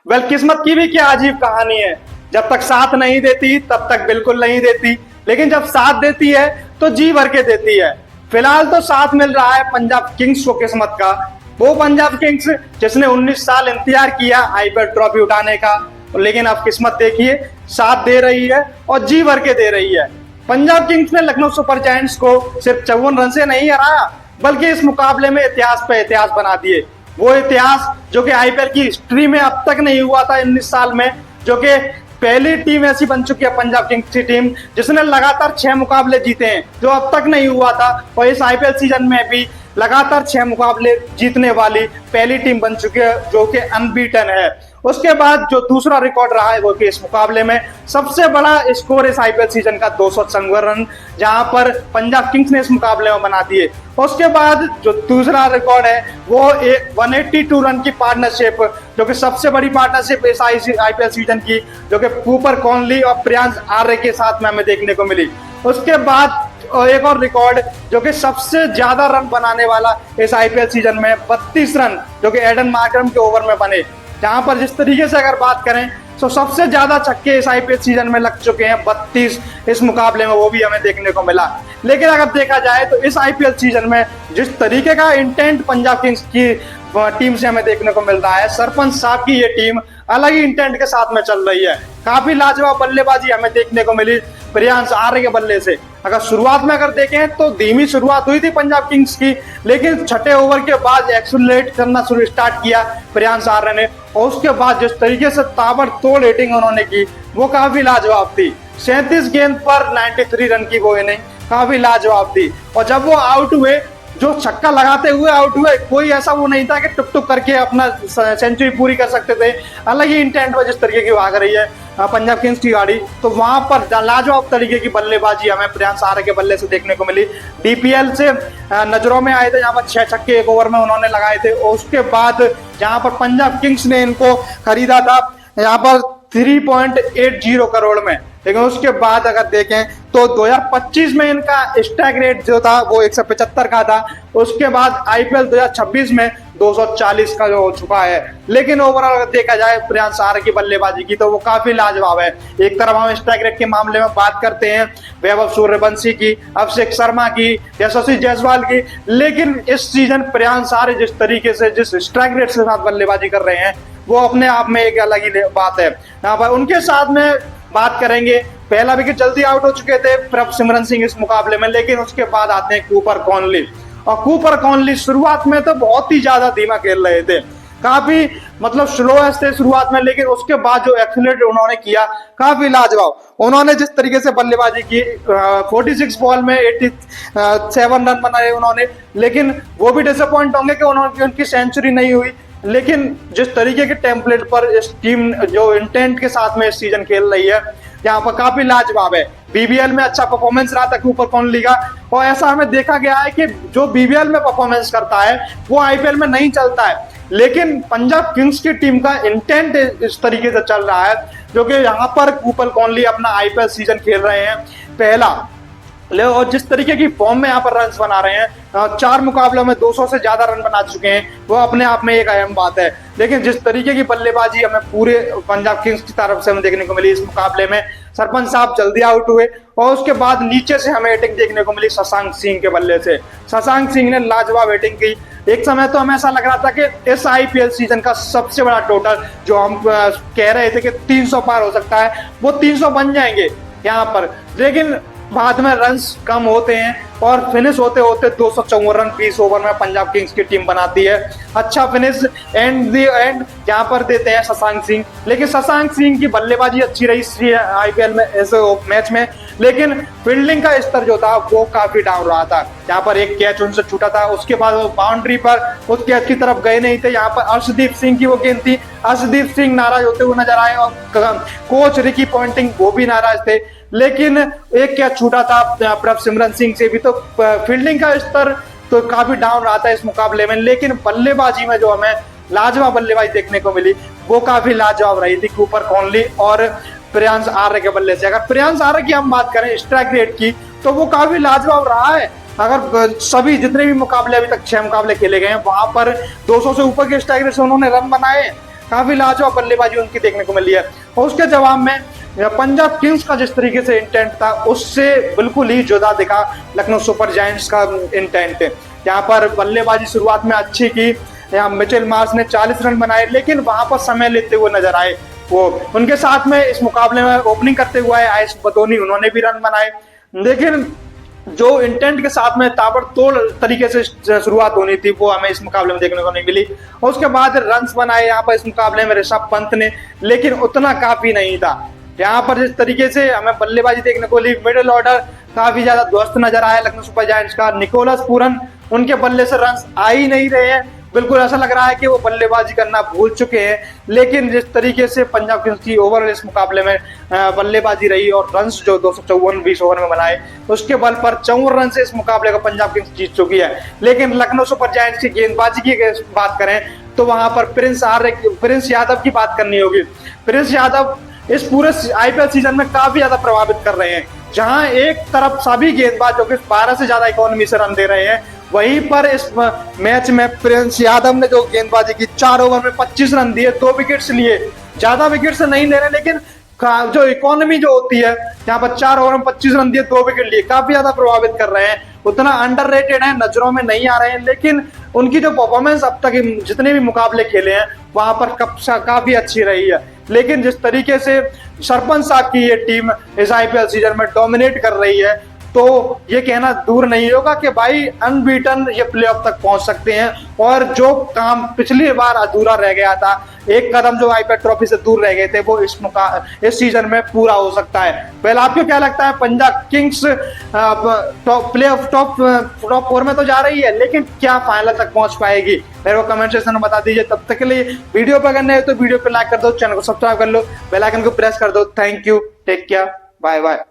किस्मत की भी क्या अजीब कहानी है। जब तक साथ नहीं देती तब तक बिल्कुल नहीं देती, लेकिन जब साथ देती है तो जी भर के देती है। फिलहाल तो साथ मिल रहा है पंजाब किंग्स को किस्मत का, वो पंजाब किंग्स जिसने 19 साल इंतजार किया आईपीएल ट्रॉफी उठाने का, लेकिन अब किस्मत देखिए साथ दे रही है और जी भर के दे रही है। पंजाब किंग्स ने लखनऊ सुपर जायंट्स को सिर्फ 54 रन से नहीं हराया, बल्कि इस मुकाबले में इतिहास पे इतिहास बना दिए। वो इतिहास जो कि आईपीएल की हिस्ट्री में अब तक नहीं हुआ था 19 साल में, जो कि पहली टीम ऐसी बन चुकी है पंजाब किंग्स की टीम जिसने लगातार 6 मुकाबले जीते हैं, जो अब तक नहीं हुआ था। और इस आईपीएल सीजन में भी लगातार 6 मुकाबले जीतने वाली पहली टीम बन चुकी है, जो कि अनबीटन है। उसके बाद जो दूसरा रिकॉर्ड रहा है वो कि इस मुकाबले में सबसे बड़ा स्कोर इस आईपीएल सीजन का 256 रन, जहां पर पंजाब किंग्स ने इस मुकाबले में बना दिए। उसके बाद जो दूसरा रिकॉर्ड है वो 182 रन की पार्टनरशिप, जो कि सबसे बड़ी पार्टनरशिप इस आईपीएल सीजन की, जो कि कूपर कॉनली और प्रियांश आर्य के साथ में हमें देखने को मिली। उसके बाद एक और रिकॉर्ड जो कि सबसे ज्यादा रन बनाने वाला इस आईपीएल सीजन में 32 रन, जो कि एडन मार्करम के ओवर में बने, जहां पर जिस तरीके से अगर बात करें तो सबसे ज्यादा छक्के इस आईपीएल सीजन में लग चुके हैं 32 इस मुकाबले में, वो भी हमें देखने को मिला। लेकिन अगर देखा जाए तो इस आईपीएल सीजन में जिस तरीके का इंटेंट पंजाब किंग्स की टीम से हमें देखने को मिल रहा है, सरपंच साहब की ये टीम अलग ही इंटेंट के साथ में चल रही है। काफी लाजवाब बल्लेबाजी हमें देखने को मिली प्रियांश आर्य के बल्ले से। अगर शुरुआत में अगर देखें तो धीमी शुरुआत हुई थी पंजाब किंग्स की, लेकिन छठे ओवर के बाद एक्सेलरेट करना शुरू स्टार्ट किया प्रियांश आर्य ने, और उसके बाद जिस तरीके से ताबड़तोड़ हिटिंग उन्होंने की वो काफी लाजवाब थी। 37 गेंद पर 93 रन की वो इनिंग काफी लाजवाब थी। और जब वो आउट हुए, जो छक्का लगाते हुए आउट हुए, कोई ऐसा वो नहीं था कि टुक टुक करके अपना सेंचुरी पूरी कर सकते थे। अलग ही इंटेंट में जिस तरीके की भाग रही है पंजाब किंग्स की गाड़ी, तो वहां पर लाजवाब तरीके की बल्लेबाजी हमें प्रियांश आर्य के बल्ले से देखने को मिली। डीपीएल से नजरों में आए थे, यहाँ पर 6 छक्के एक ओवर में उन्होंने लगाए थे। और उसके बाद जहां पर पंजाब किंग्स ने इनको खरीदा था यहाँ पर 3.80 करोड़ में, लेकिन उसके बाद अगर देखें तो 2025 में इनका स्ट्राइक रेट जो था वो 175 का था। उसके बाद आईपीएल 2026 में 240 का जो हो चुका है। लेकिन ओवरऑल अगर देखा जाए प्रियांश आर्य की बल्लेबाजी की तो वो काफी लाजवाब है। एक तरफ हम स्ट्राइक रेट के मामले में बात करते हैं वैभव सूर्यवंशी की, अभिषेक शर्मा की, यशस्वी जायसवाल की, लेकिन इस सीजन प्रियांश आर्य जिस तरीके से जिस स्ट्राइक रेट के साथ बल्लेबाजी कर रहे हैं वो अपने आप में एक अलग ही बात है। यहाँ पर उनके साथ में बात करेंगे, पहला विकेट जल्दी आउट हो चुके थे प्रभसिमरन सिंह इस मुकाबले में, लेकिन उसके बाद आते हैं कूपर कॉनली। और कूपर कॉनली शुरुआत में तो बहुत ही ज्यादा धीमा खेल रहे थे, काफी मतलब स्लो थे शुरुआत में, लेकिन उसके बाद जो एक्सीलरेट उन्होंने किया काफी लाजवाब। उन्होंने जिस तरीके से बल्लेबाजी की 46 बॉल में 87 रन बनाए उन्होंने, लेकिन वो भी डिसअपॉइंट होंगे कि उनकी सेंचुरी नहीं हुई। लेकिन जिस तरीके के टेम्पलेट पर इस टीम जो इंटेंट के साथ में इस सीजन खेल रही है यहाँ पर काफी लाजवाब है। बीबीएल में अच्छा परफॉर्मेंस रहा था कूपर कॉनली का, और ऐसा हमें देखा गया है कि जो बीबीएल में परफॉर्मेंस करता है वो आईपीएल में नहीं चलता है। लेकिन पंजाब किंग्स की टीम का इंटेंट इस तरीके से चल रहा है, जो कि यहाँ पर कूपर कॉनली अपना आईपीएल सीजन खेल रहे हैं पहला, और जिस तरीके की फॉर्म में यहाँ पर रन बना रहे हैं, 4 मुकाबलों में 200 से ज्यादा रन बना चुके हैं, वो अपने आप में एक अहम बात है। लेकिन जिस तरीके की बल्लेबाजी हमें पूरे पंजाब किंग्स की तरफ से हमें देखने को मिली इस मुकाबले में, सरपंच साहब जल्दी आउट हुए और उसके बाद नीचे से हमें हिटिंग देखने को मिली शशांक सिंह के बल्ले से। शशांक सिंह ने लाजवाब हिटिंग की। एक समय तो हमें ऐसा लग रहा था कि इस आईपीएल सीजन का सबसे बड़ा टोटल जो हम कह रहे थे कि 300 पार हो सकता है, वो 300 बन जाएंगे यहाँ पर, लेकिन बाद में रन्स कम होते हैं और फिनिश होते होते 254 रन 20 ओवर में पंजाब किंग्स की टीम बनाती है। अच्छा फिनिश एंड यहाँ पर देते हैं शशांक सिंह, लेकिन शशांक सिंह की बल्लेबाजी अच्छी रही आईपीएल में ऐसे मैच में, लेकिन फील्डिंग का स्तर जो था वो काफी डाउन रहा था। यहाँ पर एक कैच उनसे छूटा था, उसके बाद वो बाउंड्री पर उस कैच की तरफ गए नहीं थे। यहाँ पर अर्शदीप सिंह की वो गेंद थी, अर्शदीप सिंह नाराज होते हुए नजर आए और कोच रिकी पॉन्टिंग वो भी नाराज थे। लेकिन एक कैच छूटा था प्रभसिमरन सिंह से भी, तो फील्डिंग का स्तर तो काफी डाउन रहा था इस मुकाबले में। लेकिन बल्लेबाजी में जो हमें लाजवाब बल्लेबाजी देखने को मिली वो काफी लाजवाब रही थी कूपर कॉनली और प्रियांश आर्य के बल्ले से। अगर प्रियांश आर्य की हम बात करें स्ट्राइक रेट की तो वो काफी लाजवाब रहा है। अगर सभी जितने भी मुकाबले अभी तक 6 मुकाबले खेले गए हैं वहां पर 200 से ऊपर के स्ट्राइक रेट से उन्होंने रन बनाए, काफी लाजवाब बल्लेबाजी उनकी देखने को मिली है। और उसके जवाब में पंजाब किंग्स का जिस तरीके से इंटेंट था उससे बिल्कुल ही जुदा दिखा लखनऊ सुपर जायंट्स का इंटेंट। यहाँ पर बल्लेबाजी शुरुआत में अच्छी की, यहाँ मिचेल मार्श ने 40 रन बनाए, लेकिन वहां पर समय लेते हुए नजर आए वो। उनके साथ में इस मुकाबले में ओपनिंग करते हुए आयुष बदोनी, उन्होंने भी रन बनाए, लेकिन जो इंटेंट के साथ में ताबड़तोड़ तरीके से शुरुआत होनी थी वो हमें इस मुकाबले में देखने को नहीं मिली। और उसके बाद रन्स बनाए यहाँ पर इस मुकाबले में ऋषभ पंत ने, लेकिन उतना काफी नहीं था। यहाँ पर जिस तरीके से हमें बल्लेबाजी देखने को मिली, मिडिल ऑर्डर काफी ज्यादा ध्वस्त नजर आया लखनऊ सुपर जायंट्स का। निकोलस पूरन, उनके बल्ले से रन्स आ ही नहीं रहे हैं, बिल्कुल ऐसा लग रहा है कि वो बल्लेबाजी करना भूल चुके हैं। लेकिन जिस तरीके से पंजाब किंग्स की ओवरऑल इस मुकाबले में बल्लेबाजी रही और रन्स जो 254 20 ओवर में बनाए, उसके बल पर 54 रन से इस मुकाबले को पंजाब किंग्स जीत चुकी है। लेकिन लखनऊ सुपर जायंट्स की गेंदबाजी की बात करें तो वहां पर प्रिंस यादव की बात करनी होगी। प्रिंस यादव इस पूरे आईपीएल सीजन में काफी ज्यादा प्रभावित कर रहे हैं। जहां एक तरफ सभी गेंदबाज जो कि 12 से ज्यादा इकोनॉमी से रन दे रहे हैं, वहीं पर इस मैच में प्रिंस यादव ने जो गेंदबाजी की 4 ओवर में 25 रन दिए, 2 विकेट्स लिए। ज्यादा विकेट्स नहीं ले रहे, लेकिन जो इकोनॉमी जो होती है यहाँ पर 4 ओवर में 25 रन दिए, 2 विकेट लिए, काफी ज्यादा प्रभावित कर रहे हैं। उतना अंडररेटेड है, नजरों में नहीं आ रहे हैं, लेकिन उनकी जो परफॉर्मेंस अब तक जितने भी मुकाबले खेले हैं वहां पर काफी अच्छी रही है। लेकिन जिस तरीके से सरपंच साहब की ये टीम इस आईपीएल सीजन में डोमिनेट कर रही है, तो ये कहना दूर नहीं होगा कि भाई अनबीटन ये प्लेऑफ तक पहुंच सकते हैं। और जो काम पिछली बार अधूरा रह गया था, एक कदम जो आईपीएल ट्रॉफी से दूर रह गए थे, वो इस सीजन में पूरा हो सकता है। पहले आपको क्या लगता है, पंजाब किंग्स टॉप 4 में तो जा रही है, लेकिन क्या फाइनल तक पहुंच पाएगी? मेरे को कमेंट सेक्शन में बता दीजिए। तब तक के लिए वीडियो पर करना है तो वीडियो पे लाइक कर दो, चैनल को सब्सक्राइब कर लो, बेल आइकन को प्रेस कर दो। Thank you, take care, bye bye.